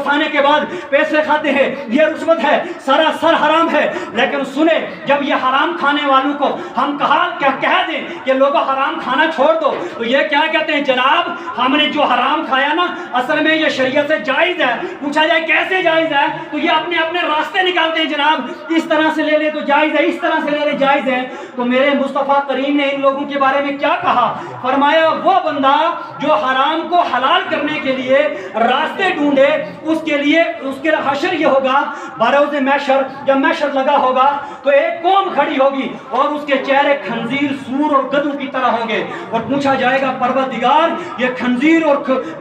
کھانے کے بعد پیسے کھاتے ہیں، یہ رشوت ہے، سراسر حرام ہے۔ لیکن سنیں، جب یہ حرام کھانے والوں کو ہم کہہ دیں کہ لوگوں حرام کھانا چھوڑ دو، تو یہ کیا کہتے ہیں؟ جناب ہم نے جو حرام کھایا نا اصل میں یہ شریعت سے جائز ہے۔ پوچھا جائے کیسے جائز ہے تو یہ اپنے اپنے راستے نکالتے ہیں، جناب اس طرح سے لے لے تو جائز ہے، اس طرح سے لے لے جائز ہے۔ تو میرے مصطفیٰ کریم نے ان لوگوں کے بارے میں کیا کہا؟ فرمایا وہ بندہ جو حرام کو حلال کرنے کے لیے راستے ڈھونڈے، اس کے لیے اس کے حشر یہ ہوگا بروز محشر، جب محشر لگا ہوگا تو ایک قوم کھڑی ہوگی اور اس کے چہرے خنزیر، سور اور گدھوں کی طرح ہوں گے، اور پوچھا جائے گا پروردگار یہ خنزیر اور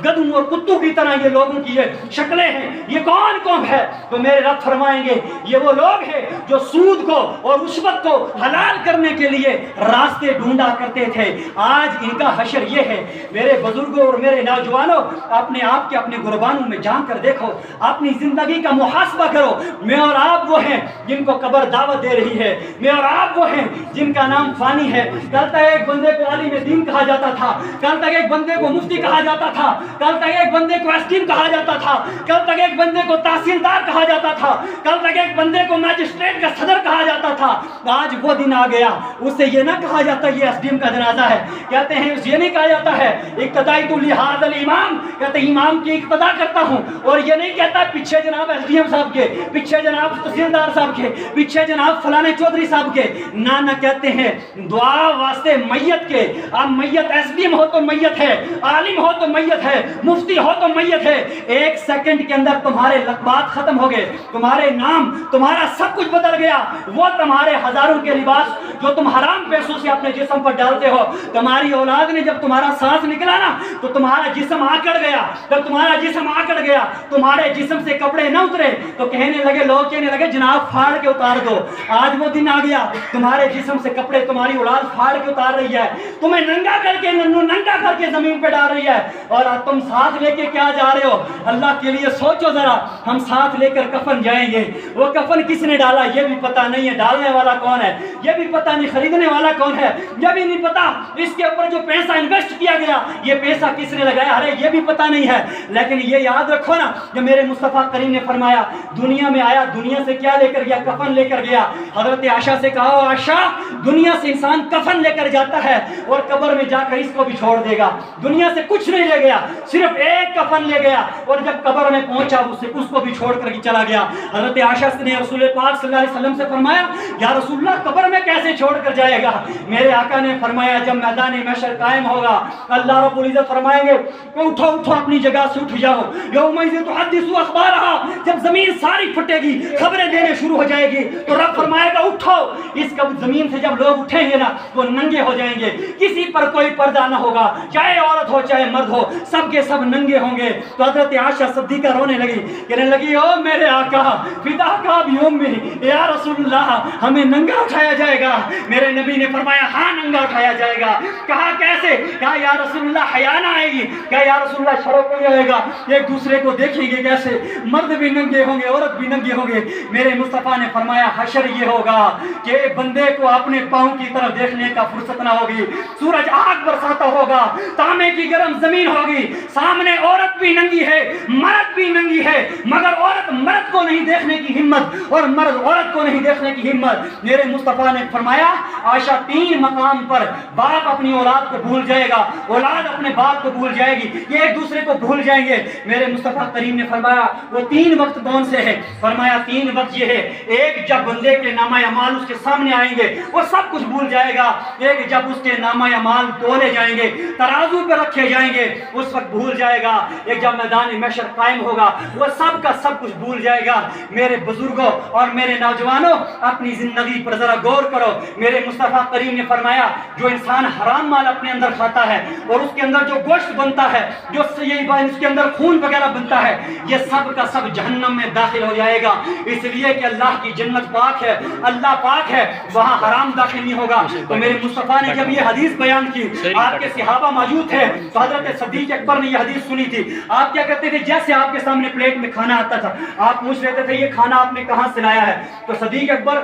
گدھوں اور کتوں کی طرح یہ لوگوں کی یہ شکلیں ہیں، یہ کون قوم ہے؟ تو میرے رب فرمائیں گے یہ وہ لوگ ہیں جو سود کو اور رشوت کو حلال کرنے کے لیے راستے ڈھونڈا کرتے تھے۔ آج ان کا حشر یہ ہے۔ میرے بزرگوں اور میرے نوجوانوں، اپنے آپ کے اپنے قربانوں میں جان کر دیکھو، اپنی زندگی کا محاسبہ کرو۔ میں اور آپ وہ ہیں جن کو قبر دعوت دے رہی ہے، میں اور آپ وہ ہیں جن کا نام فانی ہے۔ کل تک ایک بندے کو عالم دین کہا جاتا تھا، کل تک ایک بندے کو مفتی کہا جاتا تھا، کل تک ایک بندے کو اسکیم کہا جاتا تھا، کل تک ایک بندے کو تحصیلدار کہا جاتا تھا، کل تک ایک بندے کو میجسٹریٹ کا صدر کہا جاتا تھا۔ آج وہ دن آ گیا، اس سے یہ نہ کہا جاتا یہ ایس ڈی ایم کا جنازہ ہے، کہتے ہیں یہ نہیں کہا جاتا ہے اقتدائی تو لحاظ الامام، کہتے ہیں امام کی اقتدا کرتا ہوں، اور یہ نہیں کہتا پیچھے جناب ایس ڈی ایم صاحب کے، پیچھے جناب تحصیلدار صاحب کے، پیچھے جناب فلانے چودھری صاحب کے، نہ کہتے ہیں دعا واسطے میت کے۔ اب میت ایس ڈی ایم ہو تو میت ہے، عالم ہو تو میت ہے، مفتی ہو تو میت ہے۔ ایک سیکنڈ کے اندر تمہارے لقبات ختم ہو گئے، تمہارے نام، تمہارا سب کچھ بدل گیا۔ وہ تمہارے ہزاروں کے لباس جو تم حرام پیسوں سے اپنے جسم پر ڈالتے ہو، تمہاری اولاد نے جب تمہارا سانس نکلا نا تو تمہارا جسم آکڑ گیا، جب تمہارا جسم آکڑ گیا، تمہارے جسم سے کپڑے نہ اترے تو کہنے لگے، لوگ کہنے لگے جناب پھاڑ کے اتار دو۔ آج وہ دن آ گیا، تمہارے جسم سے کپڑے تمہاری اولاد پھاڑ کے اتار رہی ہے، تمہیں ننگا کر کے ننگا کر کے زمین پہ ڈال رہی ہے، اور تم ساتھ لے کے کیا جا رہے ہو؟ اللہ کے لیے سوچو ذرا، ہم ساتھ لے کر کفن جائیں گے، وہ کفن کس نے ڈالا یہ بھی پتہ نہیں ہے، ڈالنے والا کون ہے یہ بھی پتہ نہیں، خریدنے والا کون ہے یہ بھی نہیں پتہ، اس کے اوپر جو پیسہ انویسٹ کیا گیا یہ پیسہ کس نے لگایا ارے یہ بھی پتہ نہیں ہے۔ لیکن یہ یاد رکھو نا کہ میرے مصطفیٰ کریم نے فرمایا دنیا میں آیا، دنیا سے کیا لے کر گیا؟ کفن لے کر گیا۔ حضرت عائشہ سے کہا، عائشہ دنیا سے انسان کفن لے کر جاتا ہے اور قبر میں جا کر اس کو بھی چھوڑ دے گا، دنیا سے کچھ نہیں لے گیا، صرف ایک کفن لے گیا، اور جب قبر میں پہنچا اس کو بھی چھوڑ کر چلا گیا۔ حضرت عائشہ نے رسول پاک صلی اللہ علیہ وسلم سے فرمایا، یا رسول اللہ قبر میں کیسے چھوڑ کر جائے گا؟ میرے آقا نے فرمایا جب میدان محشر قائم ہوگا اللہ رب العزت فرمائیں گے کہ اٹھو اٹھو اپنی جگہ سے اٹھ جاؤ، یومئذ تحدث اخبارہا، جب زمین ساری پھٹے گی، خبریں دینے شروع ہو جائے گی تو رب فرمائے گا اٹھو۔ اس زمین سے جب لوگ اٹھیں گے نا وہ ننگے ہو جائیں گے، کسی پر کوئی پردہ نہ ہوگا، چاہے عورت ہو چاہے مرد ہو، سب کے سب ننگے ہوں گے۔ تو حضرت عائشہ صدیقہ رونے لگی، کہنے لگی او میرے آقا فداک بیومی، یا رسول اللہ ہمیں ننگا اٹھایا جائے گا؟ میرے نبی نے فرمایا ہاں ننگا اٹھایا جائے گا۔ کہا کیسے؟ کہا یا رسول اللہ حیا نہ آئے گی؟ کہا یا رسول اللہ شرم نہیں آئے گا، ایک دوسرے کو دیکھیں گے کیسے، مرد بھی ننگے ہوں گے عورت بھی ننگے ہوں گے۔ میرے مصطفیٰ نے فرمایا حشر یہ ہوگا کہ بندے کو اپنے پاؤں کی طرف دیکھنے کا فرصت نہ ہوگی، سورج آگ برساتا ہوگا، تانبے کی گرم زمین ہوگی، سامنے عورت بھی ننگی ہے مرد بھی ننگی ہے، مگر عورت مرد کو نہیں دیکھنے کی ہمت اور مرد عورت کو نہیں دیکھنے کی ہمت۔ میرے مصطفیٰ نے فرمایا عائشہ تین مقام پر باپ اپنی اولاد کو بھول جائے گا، اولاد اپنے باپ کو بھول جائے گی، یہ ایک دوسرے کو بھول جائیں گے۔ میرے مصطفیٰ کریم نے فرمایا وہ تین وقت کون سے ہیں؟ فرمایا تین وقت یہ ہے، ایک جب بندے کے نامہ اعمال اس کے سامنے آئیں گے وہ سب کچھ بھول جائے گا، ایک جب اس کے نامہ اعمال تولے جائیں گے ترازو پہ رکھے جائیں گے اس وقت بھول جائے گا، ایک جب میدان محشر قائم ہوگا وہ سب کا سب کچھ بھول جائے گا۔ میرے بزرگوں اور میرے نوجوانوں اپنی زندگی پر ذرا غور کرو۔ میرے مصطفیٰ کریم نے فرمایا جو انسان حرام مال اپنے اندر کھاتا ہے اور اس کے اندر جو گوشت بنتا ہے، جو اس کے اندر خون وغیرہ بنتا ہے، یہ سب کا سب جہنم میں داخل ہو جائے گا، اس لیے کہ اللہ کی جنت پاک ہے، اللہ پاک ہے، وہاں حرام داخل نہیں ہوگا۔ تو میرے مصطفیٰ نے جب یہ حدیث بیان کی آپ کے صحابہ موجود تھے تو حضرت صدیق اکبر نے یہ حدیث سنی تھی۔ آپ کیا کرتے تھے؟ جیسے آپ کے سامنے پلیٹ میں کھانا آتا تھا آپ پوچھ لیتے تھے یہ کھانا آپ نے کہاں سے لایا ہے؟ تو صدیق اکبر